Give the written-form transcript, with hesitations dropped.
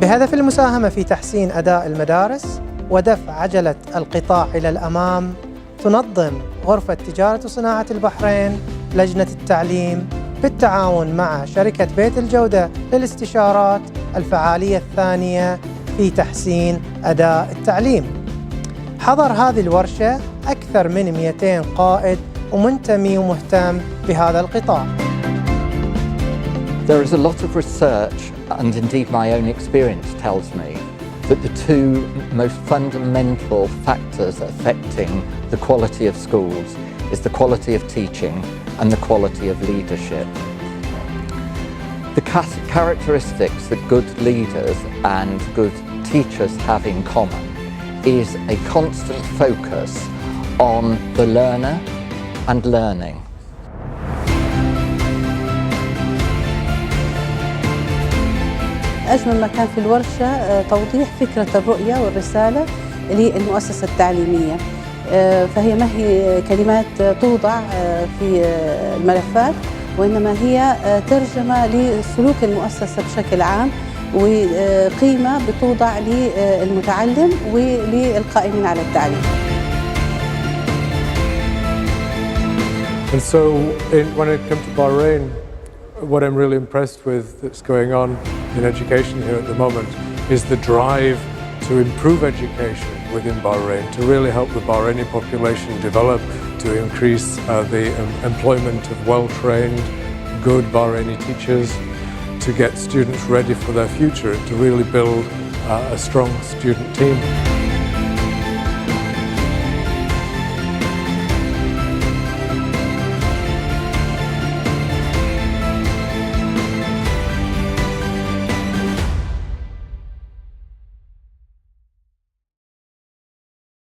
بهدف المساهمة في تحسين أداء المدارس ودفع عجلة القطاع إلى الأمام، تنظم غرفة تجارة وصناعة البحرين لجنة التعليم بالتعاون مع شركة بيت الجودة للأستشارات الفعالية الثانية في تحسين أداء التعليم. حضر هذه الورشة أكثر من 200 قائد ومنتمي ومهتم بهذا القطاع. There is a lot of research, and indeed my own experience tells me, that the two most fundamental factors affecting the quality of schools is the quality of teaching and the quality of leadership. The characteristics that good leaders and good teachers have in common is a constant focus on the learner and learning. أجمل ما كان في الورشة توضيح فكرة الرؤية والرسالة للمؤسسة التعليمية، فهي ما هي كلمات توضع في الملفات، وإنما هي ترجمة لسلوك المؤسسة بشكل عام وقيمة بتوضع للمتعلم وللقائمين على التعليم. And so when it comes to Bahrain, what I'm really impressed with that's going on in education here at the moment is the drive to improve education within Bahrain, to really help the Bahraini population develop, to increase the employment of well-trained, good Bahraini teachers, to get students ready for their future, to really build a strong student team.